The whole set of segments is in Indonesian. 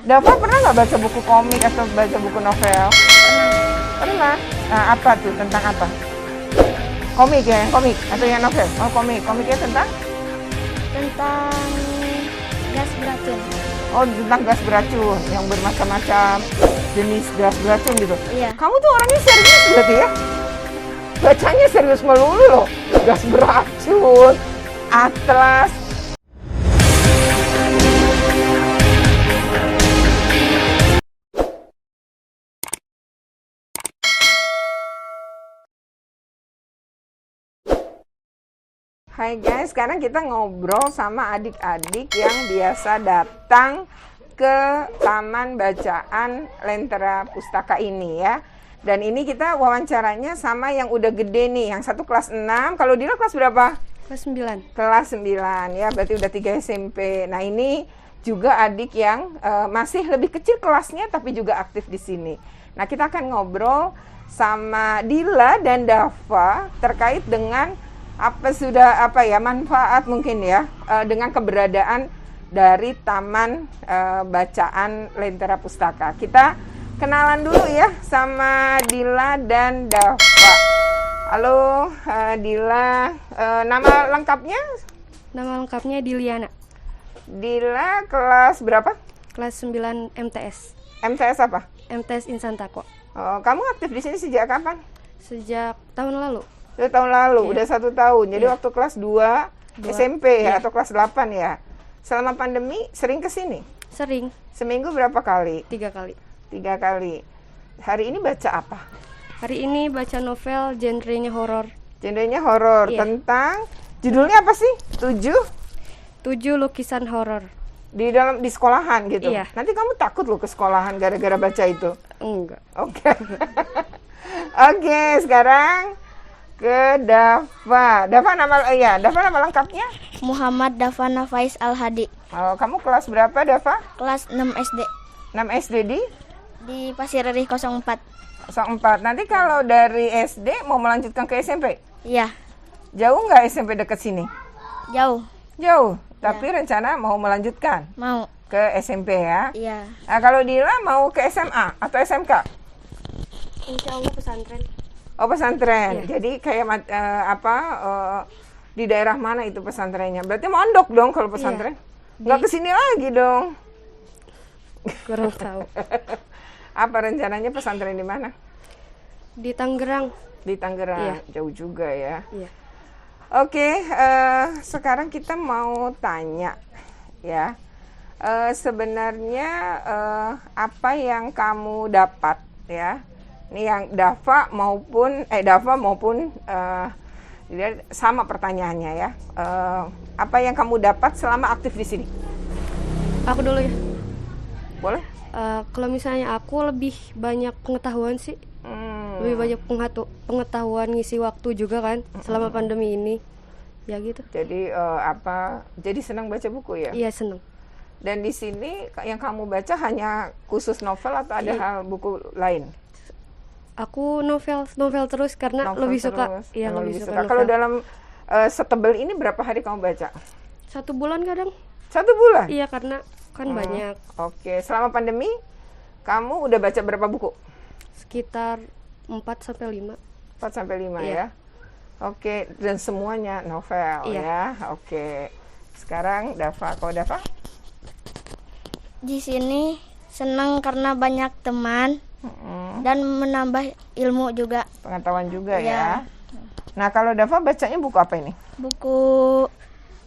Dava pernah nggak baca buku komik atau baca buku novel? Pernah. Nah, apa tuh? Tentang apa? Komik ya, yang komik atau yang novel? Oh, komik. Komiknya tentang? Tentang gas beracun. Oh, tentang gas beracun yang bermacam-macam jenis gas beracun gitu. Iya. Kamu tuh orangnya serius berarti ya? Bacanya serius melulu loh. Gas beracun, atlas. Hai guys, sekarang kita ngobrol sama adik-adik yang biasa datang ke Taman Bacaan Lentera Pustaka ini ya. Dan ini kita wawancaranya sama yang udah gede nih, yang satu kelas 6. Kalau Dila kelas berapa? Kelas 9. Kelas 9 ya, berarti udah 3 SMP. Nah ini juga adik yang masih lebih kecil kelasnya tapi juga aktif di sini. Nah kita akan ngobrol sama Dila dan Dava terkait dengan manfaat mungkin ya dengan keberadaan dari Taman Bacaan Lentera Pustaka. Kita kenalan dulu ya sama Dila dan Dava. Halo Dila, nama lengkapnya? Nama lengkapnya Diliana. Dila kelas berapa? Kelas 9 MTS. MTS apa? MTS Insan Takwa. Oh, kamu aktif di sini sejak kapan? Sejak tahun lalu. Udah tahun lalu, Iya. udah 1 tahun. Jadi Iya. waktu kelas 2 SMP ya, Iya. atau kelas 8 ya. Selama pandemi sering ke sini? Sering, Seminggu berapa kali? 3 kali. 3 kali. Hari ini baca apa? Hari ini baca novel genrenya horor. Genrenya horor. Iya. Tentang judulnya apa sih? 7 lukisan horor. di sekolahan gitu. Iya. Nanti kamu takut loh ke sekolahan gara-gara baca itu. Enggak. Oke. Oke, sekarang ke Dava. Dava nama lengkapnya? Muhammad Dava Nafais Al-Hadi. Oh, kamu kelas berapa, Dava? Kelas 6 SD 6 SD di di Pasir Rih 04. 04. Nanti kalau dari SD mau melanjutkan ke SMP? Iya, Jauh nggak SMP dekat sini? jauh. Jauh, tapi rencana mau melanjutkan Mau. ke SMP ya. Iya. Nah, kalau Dila mau ke SMA atau SMK? Insya Allah pesantren. Oh, pesantren. Iya. Jadi kayak di daerah mana itu pesantrennya? Berarti mondok dong kalau pesantren. Nggak kesini lagi dong. Kurang tahu. Apa rencananya pesantren di mana? Di Tangerang. Di Tangerang. Iya. Jauh juga ya. Iya. Oke, sekarang kita mau tanya ya. Sebenarnya apa yang kamu dapat ya? Ini yang Dava maupun dia sama pertanyaannya ya. Apa yang kamu dapat selama aktif di sini? Aku dulu ya. Boleh? Kalau misalnya aku lebih banyak pengetahuan sih. Lebih banyak pengetahuan ngisi waktu juga kan selama pandemi ini. Ya gitu. Jadi Jadi senang baca buku ya? Iya, seneng. Dan di sini yang kamu baca hanya khusus novel atau ada Iya. hal buku lain? Aku novel terus karena Novel lebih suka. terus. Iya, lebih suka novel. Kalau dalam setebel ini berapa hari kamu baca? 1 bulan kadang. 1 bulan? Iya, karena kan banyak. Oke, selama pandemi kamu udah baca berapa buku? Sekitar 4-5. 4 sampai 5 Iya. ya. Oke, dan semuanya novel Iya. ya. Oke. Sekarang Dava, kalau Dava? Di sini senang karena banyak teman dan menambah ilmu juga. Pengetahuan juga Iya. ya. Nah, kalau Dava bacanya buku apa ini? Buku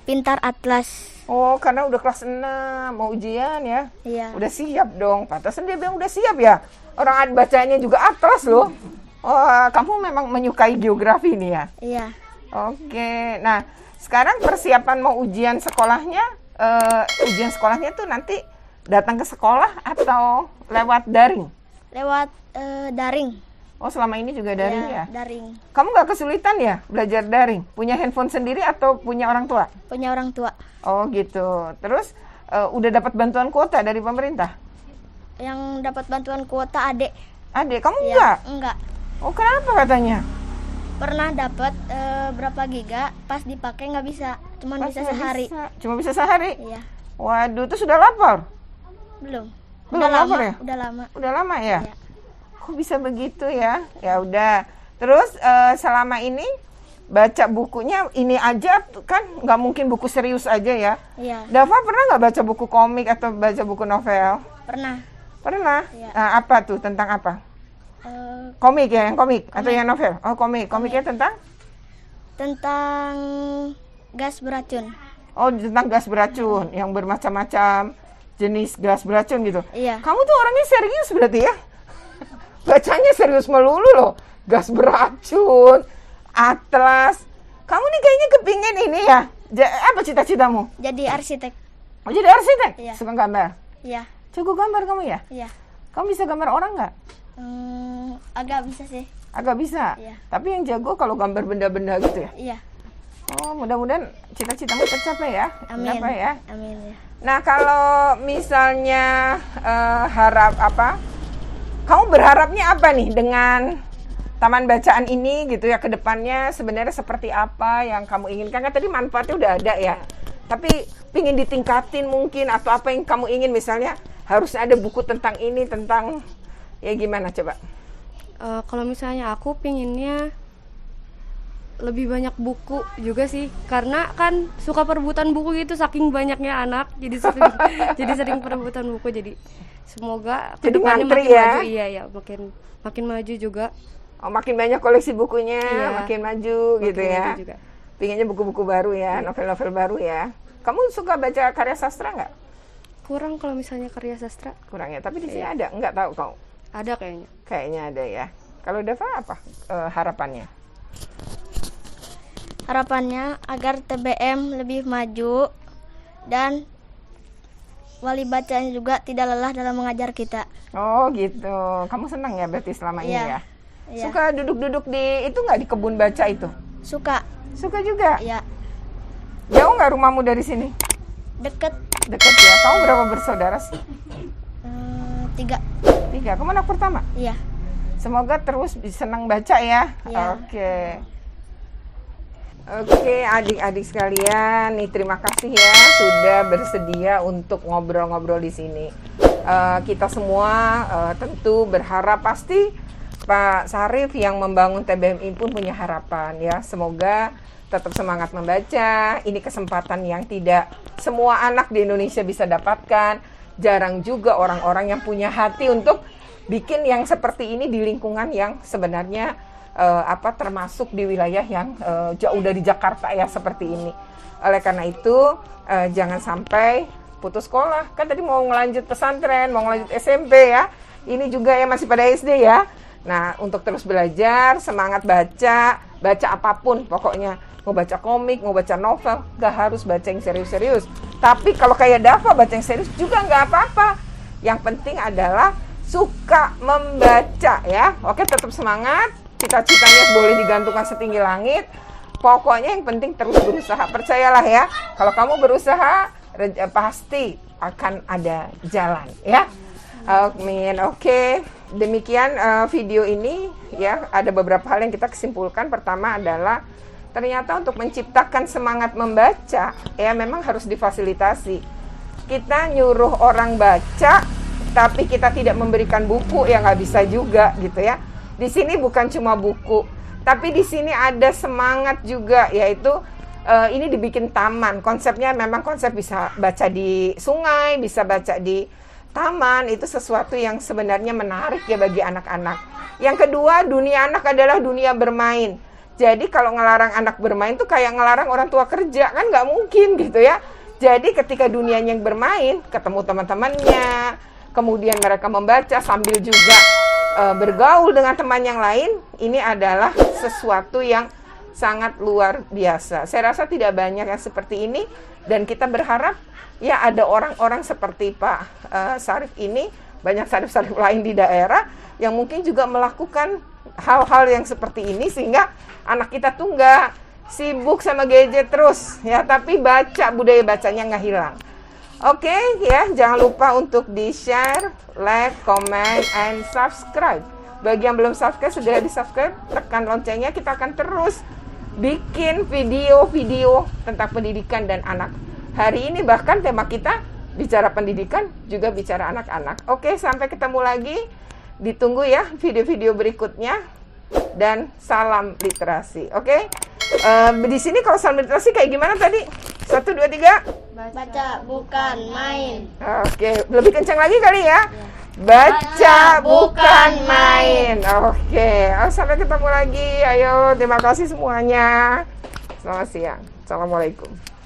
Pintar Atlas. Oh, karena udah kelas 6, mau ujian ya. Iya. Udah siap dong. Pantasan dia bilang udah siap ya. Orang bacanya juga atlas loh. Oh, kamu memang menyukai geografi nih ya? Iya. Oke. Nah, sekarang persiapan mau ujian sekolahnya, ujian sekolahnya tuh nanti datang ke sekolah atau lewat daring? Lewat daring. Oh, selama ini juga daring ya? Daring. Kamu nggak kesulitan ya belajar daring? Punya handphone sendiri atau punya orang tua? Punya orang tua. Oh gitu. Terus udah dapat bantuan kuota dari pemerintah? Yang dapat bantuan kuota adik. Adik, kamu Iya. enggak? Enggak. Oh, kenapa katanya? Pernah dapat berapa giga, pas dipakai nggak bisa. Cuman Pas bisa nggak sehari. bisa. Cuma bisa sehari? Iya. Waduh, itu sudah lapor? Belum. Belum lapar ya? Udah lama. Udah lama ya? Iya. Kok bisa begitu ya? Ya udah. Terus selama ini baca bukunya ini aja kan nggak mungkin buku serius aja ya? Iya. Dava pernah nggak baca buku komik atau baca buku novel? Pernah. Pernah? Iya. Apa tuh? Tentang apa? Komik ya? Yang komik? Atau yang novel? Oh komik. Komiknya tentang? Tentang gas beracun. Oh tentang gas beracun yang bermacam-macam jenis gas beracun gitu. Iya. Kamu tuh orangnya serius berarti ya? Bacanya serius melulu loh. Gas beracun, atlas. Kamu nih kayaknya kepingin ini ya. Apa cita-citamu? Jadi arsitek. Oh, jadi arsitek? Iya. Suka gambar? Iya. Cukup gambar kamu ya? Iya. Kamu bisa gambar orang nggak? Agak bisa sih. Agak bisa? Iya. Tapi yang jago kalau gambar benda-benda gitu ya? Iya. Oh, mudah-mudahan cita-citamu tercapai ya. Amin. Tercapai ya. Amin ya. Nah, kalau misalnya kamu berharapnya apa nih dengan taman bacaan ini gitu ya, ke depannya sebenarnya seperti apa yang kamu inginkan? Kan tadi manfaatnya udah ada ya. Tapi pingin ditingkatin mungkin, atau apa yang kamu ingin, misalnya harusnya ada buku tentang ini, tentang ya gimana coba? Kalau misalnya aku pinginnya lebih banyak buku juga sih, karena kan suka perebutan buku gitu, saking banyaknya anak jadi sering perebutan buku, jadi semoga Jadi kedepannya ngantri makin ya? maju. Iya ya, makin maju juga. Oh, makin banyak koleksi bukunya, Iya. makin maju gitu Makin ya. maju juga. Pinginnya buku-buku baru ya, novel-novel baru ya. Kamu suka baca karya sastra nggak? Kurang kalau misalnya karya sastra. Kurang ya, tapi di sini ada, nggak tahu kau. Ada kayaknya. Kayaknya ada ya. Kalau Dava apa harapannya? Harapannya agar TBM lebih maju dan wali bacanya juga tidak lelah dalam mengajar kita. Oh gitu. Kamu senang ya berarti selama ini Iya. ya? Iya. Suka duduk-duduk di itu nggak, di kebun baca itu? Suka. Suka juga? Ya. Jauh nggak rumahmu dari sini? Deket. Deket ya. Kamu berapa bersaudara sih? 3. 3. Kamu anak pertama? Iya. Semoga terus senang baca ya. Iya. Oke, adik-adik sekalian, nih terima kasih ya sudah bersedia untuk ngobrol-ngobrol di sini. Kita semua tentu berharap, pasti Pak Sarif yang membangun TBMI pun punya harapan ya. Semoga tetap semangat membaca. Ini kesempatan yang tidak semua anak di Indonesia bisa dapatkan. Jarang juga orang-orang yang punya hati untuk bikin yang seperti ini di lingkungan yang sebenarnya termasuk di wilayah yang jauh dari Jakarta ya, seperti ini. Oleh karena itu jangan sampai putus sekolah. Kan tadi mau ngelanjut pesantren, mau ngelanjut SMP ya. Ini juga ya masih pada SD ya. Nah, untuk terus belajar, semangat baca apapun pokoknya. Mau baca komik, mau baca novel, gak harus baca yang serius-serius. Tapi kalau kayak Dava baca yang serius juga gak apa-apa. Yang penting adalah suka membaca ya. Oke, tetap semangat. Cita-citanya boleh digantungkan setinggi langit. Pokoknya yang penting terus berusaha. Percayalah ya, kalau kamu berusaha pasti akan ada jalan ya. Amin. Oke, demikian video ini ya. Ada beberapa hal yang kita kesimpulkan. Pertama adalah ternyata untuk menciptakan semangat membaca ya memang harus difasilitasi. Kita nyuruh orang baca tapi kita tidak memberikan buku ya nggak bisa juga gitu ya. Di sini bukan cuma buku, tapi di sini ada semangat juga, yaitu ini dibikin taman. Konsepnya memang konsep bisa baca di sungai, bisa baca di taman. Itu sesuatu yang sebenarnya menarik ya bagi anak-anak. Yang kedua, dunia anak adalah dunia bermain. Jadi kalau ngelarang anak bermain tuh kayak ngelarang orang tua kerja, kan nggak mungkin gitu ya. Jadi ketika dunianya yang bermain, ketemu teman-temannya, kemudian mereka membaca sambil juga bergaul dengan teman yang lain, ini adalah sesuatu yang sangat luar biasa. Saya rasa tidak banyak yang seperti ini, dan kita berharap ya ada orang-orang seperti Pak Sarif ini, banyak Sarif-Sarif lain di daerah yang mungkin juga melakukan hal-hal yang seperti ini, sehingga anak kita tuh nggak sibuk sama gadget terus ya, tapi baca, budaya bacanya nggak hilang. Oke ya, jangan lupa untuk di-share, like, comment, and subscribe. Bagi yang belum subscribe, segera di-subscribe, tekan loncengnya. Kita akan terus bikin video-video tentang pendidikan dan anak. Hari ini bahkan tema kita bicara pendidikan, juga bicara anak-anak. Oke, sampai ketemu lagi. Ditunggu ya video-video berikutnya. Dan salam literasi. Oke? Di sini kalau salam literasi kayak gimana tadi? 1, 2, 3. Baca bukan main. Oke, lebih kencang lagi kali ya. Baca bukan main. Oke, sampai ketemu lagi. Ayo, terima kasih semuanya. Selamat siang. Assalamualaikum.